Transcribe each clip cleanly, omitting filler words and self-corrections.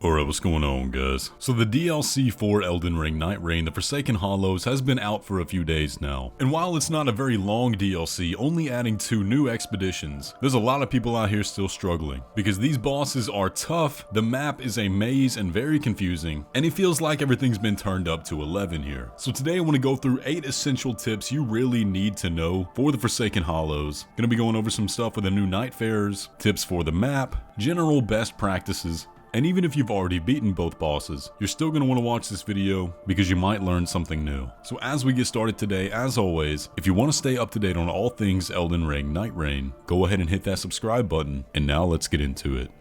Alright, what's going on, guys? So the DLC for Elden Ring Nightreign, the Forsaken Hollows, has been out for a few days now. And while it's not a very long DLC, only adding 2 new expeditions, there's a lot of people out here still struggling. Because these bosses are tough, the map is a maze and very confusing, and it feels like everything's been turned up to 11 here. So today I want to go through 8 essential tips you really need to know for the Forsaken Hollows. Gonna be going over some stuff with the new Nightfares, tips for the map, general best practices, and even if you've already beaten both bosses, you're still going to want to watch this video because you might learn something new. So as we get started today, as always, if you want to stay up to date on all things Elden Ring Nightreign, go ahead and hit that subscribe button, and now let's get into it.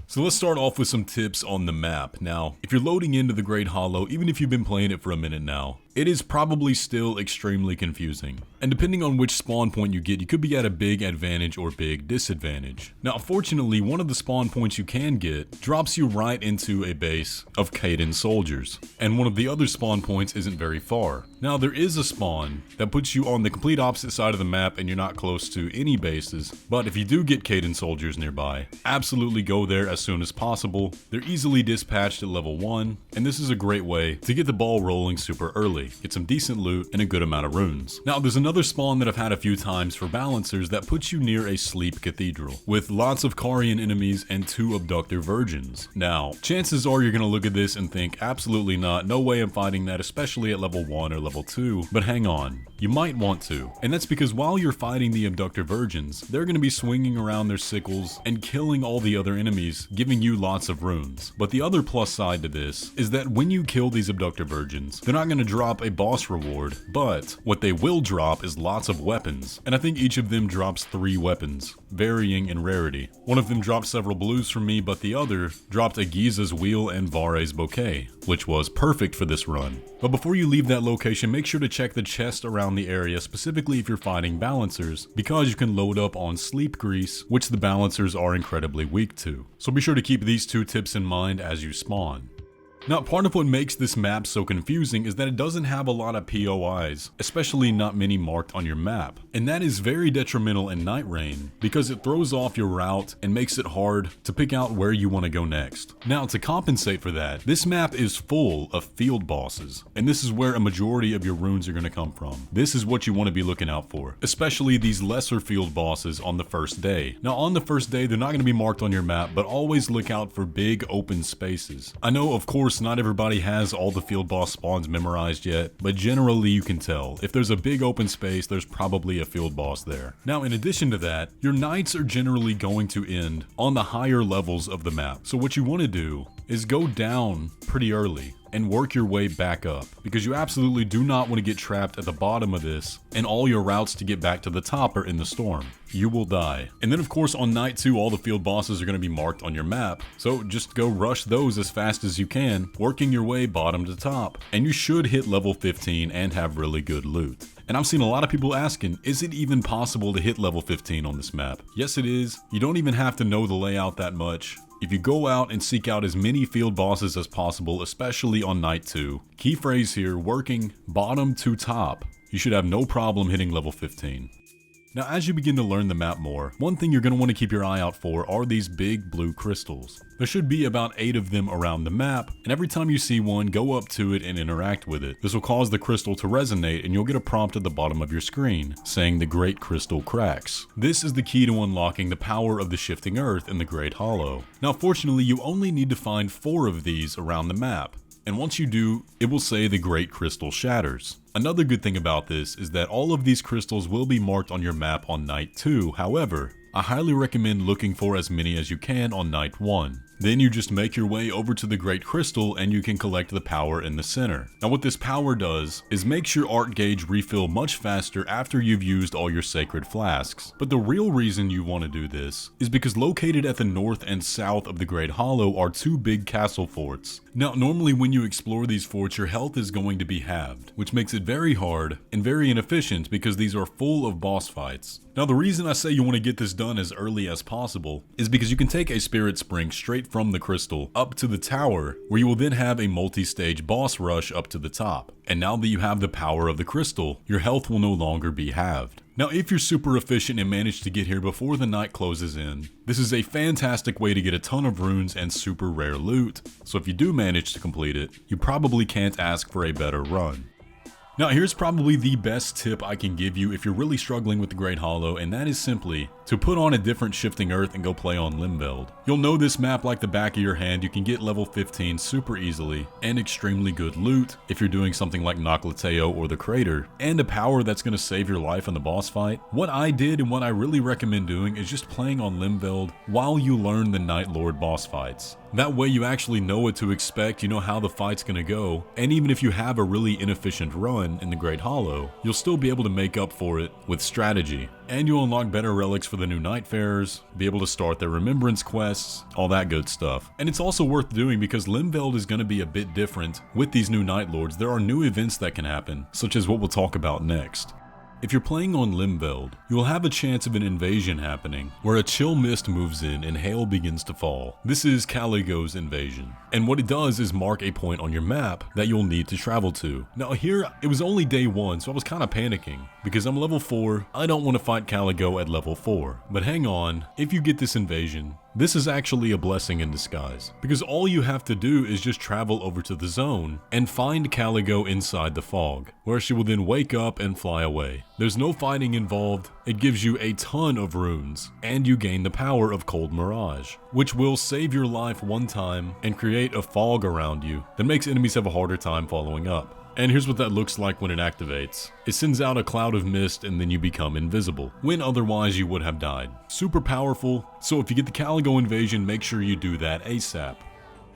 So let's start off with some tips on the map. Now, if you're loading into the Great Hollow, even if you've been playing it for a minute now, it is probably still extremely confusing. And depending on which spawn point you get, you could be at a big advantage or big disadvantage. Now, fortunately, one of the spawn points you can get drops you right into a base of Caden soldiers. And one of the other spawn points isn't very far. Now, there is a spawn that puts you on the complete opposite side of the map and you're not close to any bases. But if you do get Caden soldiers nearby, absolutely go there as soon as possible. They're easily dispatched at level 1, and this is a great way to get the ball rolling super early. Get some decent loot and a good amount of runes. Now, there's another spawn that I've had a few times for balancers that puts you near a sleep cathedral with lots of Carian enemies and 2 abductor virgins. Now, chances are you're gonna look at this and think, absolutely not, no way I'm fighting that, especially at level 1 or level 2, but hang on. You might want to, and that's because while you're fighting the abductor virgins, they're gonna be swinging around their sickles and killing all the other enemies, giving you lots of runes. But the other plus side to this is that when you kill these abductor virgins, they're not gonna drop a boss reward, but what they will drop is lots of weapons, and I think each of them drops 3 weapons, varying in rarity. One of them dropped several blues from me, but the other dropped a Giza's wheel and Vare's bouquet, which was perfect for this run. But before you leave that location, make sure to check the chest around the area, specifically if you're fighting balancers, because you can load up on sleep grease, which the balancers are incredibly weak to. So be sure to keep these 2 tips in mind as you spawn. Now, part of what makes this map so confusing is that it doesn't have a lot of POIs, especially not many marked on your map. And that is very detrimental in Nightreign because it throws off your route and makes it hard to pick out where you want to go next. Now, to compensate for that, this map is full of field bosses, and this is where a majority of your runes are going to come from. This is what you want to be looking out for, especially these lesser field bosses on the first day. Now, on the first day, they're not going to be marked on your map, but always look out for big open spaces. I know, of course, not everybody has all the field boss spawns memorized yet, but generally you can tell. If there's a big open space, there's probably a field boss there. Now, in addition to that, your nights are generally going to end on the higher levels of the map. So what you want to do is go down pretty early and work your way back up, because you absolutely do not want to get trapped at the bottom of this and all your routes to get back to the top are in the storm. You will die. And then of course on night 2, all the field bosses are going to be marked on your map, so just go rush those as fast as you can, working your way bottom to top, and you should hit level 15 and have really good loot. And I've seen a lot of people asking, is it even possible to hit level 15 on this map? Yes, it is. You don't even have to know the layout that much. If you go out and seek out as many field bosses as possible, especially on night 2, key phrase here, working bottom to top, you should have no problem hitting level 15. Now, as you begin to learn the map more, one thing you're going to want to keep your eye out for are these big blue crystals. There should be about 8 of them around the map, and every time you see one, go up to it and interact with it. This will cause the crystal to resonate, and you'll get a prompt at the bottom of your screen saying the Great Crystal cracks. This is the key to unlocking the power of the shifting earth in the Great Hollow. Now, fortunately, you only need to find 4 of these around the map. And once you do, it will say the Great Crystal shatters. Another good thing about this is that all of these crystals will be marked on your map on night 2. However, I highly recommend looking for as many as you can on night 1. Then you just make your way over to the Great Crystal and you can collect the power in the center. Now what this power does is makes your art gauge refill much faster after you've used all your sacred flasks. But the real reason you want to do this is because located at the north and south of the Great Hollow are 2 big castle forts. Now normally when you explore these forts, your health is going to be halved, which makes it very hard and very inefficient because these are full of boss fights. Now the reason I say you want to get this done as early as possible is because you can take a spirit spring straight from the crystal up to the tower, where you will then have a multi-stage boss rush up to the top. And now that you have the power of the crystal, your health will no longer be halved. Now, if you're super efficient and manage to get here before the night closes in, this is a fantastic way to get a ton of runes and super rare loot, so if you do manage to complete it, you probably can't ask for a better run. Now, here's probably the best tip I can give you if you're really struggling with the Great Hollow, and that is simply to put on a different shifting earth and go play on Limveld. You'll know this map like the back of your hand. You can get level 15 super easily, and extremely good loot if you're doing something like Noclateo or the Crater, and a power that's going to save your life in the boss fight. What I did and what I really recommend doing is just playing on Limveld while you learn the Night Lord boss fights. That way you actually know what to expect, you know how the fight's gonna go, and even if you have a really inefficient run in the Great Hollow, you'll still be able to make up for it with strategy. And you'll unlock better relics for the new Nightfarers, be able to start their remembrance quests, all that good stuff. And it's also worth doing because Limveld is gonna be a bit different. With these new Night Lords, there are new events that can happen, such as what we'll talk about next. If you're playing on Limveld, you will have a chance of an invasion happening, where a chill mist moves in and hail begins to fall. This is Caligo's invasion, and what it does is mark a point on your map that you'll need to travel to. Now here, it was only day 1, so I was kind of panicking, because I'm level 4, I don't want to fight Caligo at level 4. But hang on, if you get this invasion, this is actually a blessing in disguise, because all you have to do is just travel over to the zone and find Caligo inside the fog, where she will then wake up and fly away. There's no fighting involved, it gives you a ton of runes, and you gain the power of Cold Mirage, which will save your life one time and create a fog around you that makes enemies have a harder time following up. And here's what that looks like when it activates. It sends out a cloud of mist and then you become invisible, when otherwise you would have died. Super powerful, so if you get the Caligo invasion, make sure you do that ASAP.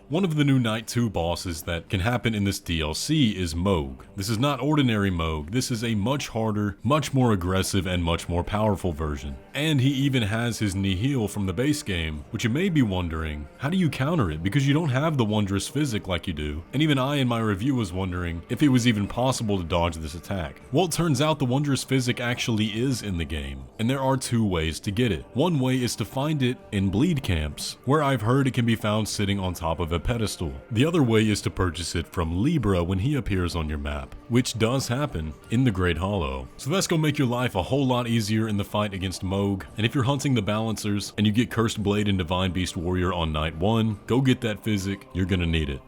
One of the new Night 2 bosses that can happen in this DLC is Mohg. This is not ordinary Mohg, this is a much harder, much more aggressive, and much more powerful version. And he even has his Nihil from the base game, which you may be wondering, how do you counter it? Because you don't have the Wondrous Physik like you do. And even I in my review was wondering if it was even possible to dodge this attack. Well, it turns out the Wondrous Physik actually is in the game, and there are 2 ways to get it. One way is to find it in bleed camps, where I've heard it can be found sitting on top of a pedestal. The other way is to purchase it from Libra when he appears on your map, which does happen in the Great Hollow. So that's gonna make your life a whole lot easier in the fight against Mohg, and if you're hunting the Balancers and you get Cursed Blade and Divine Beast Warrior on night 1, go get that Physik, you're gonna need it.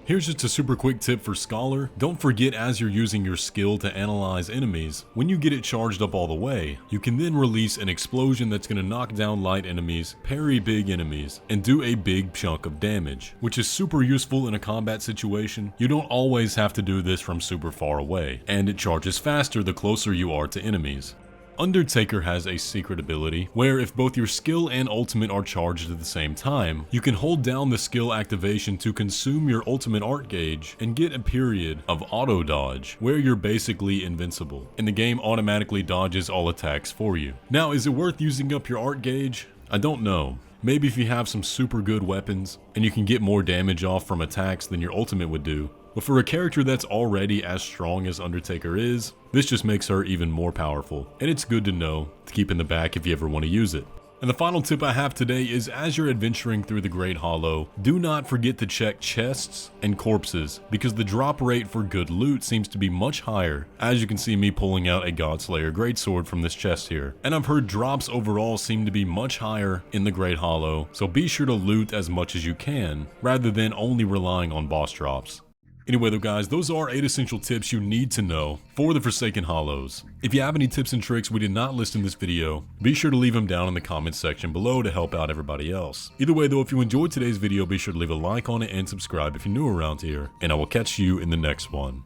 Here's just a super quick tip for Scholar. Don't forget, as you're using your skill to analyze enemies, when you get it charged up all the way, you can then release an explosion that's going to knock down light enemies, parry big enemies, and do a big chunk of damage, which is super useful in a combat situation. You don't always have to do this from super far away, and it charges faster the closer you are to enemies. Undertaker has a secret ability where if both your skill and ultimate are charged at the same time, you can hold down the skill activation to consume your ultimate art gauge and get a period of auto dodge where you're basically invincible, and the game automatically dodges all attacks for you. Now, is it worth using up your art gauge? I don't know. Maybe if you have some super good weapons and you can get more damage off from attacks than your ultimate would do. But for a character that's already as strong as Undertaker is, this just makes her even more powerful, and it's good to know to keep in the back if you ever want to use it. And the final tip I have today is, as you're adventuring through the Great Hollow, do not forget to check chests and corpses, because the drop rate for good loot seems to be much higher. As you can see me pulling out a Godslayer Greatsword from this chest here. And I've heard drops overall seem to be much higher in the Great Hollow, so be sure to loot as much as you can, rather than only relying on boss drops. Anyway though guys, those are 8 essential tips you need to know for the Forsaken Hollows. If you have any tips and tricks we did not list in this video, be sure to leave them down in the comments section below to help out everybody else. Either way though, if you enjoyed today's video, be sure to leave a like on it and subscribe if you're new around here, and I will catch you in the next one.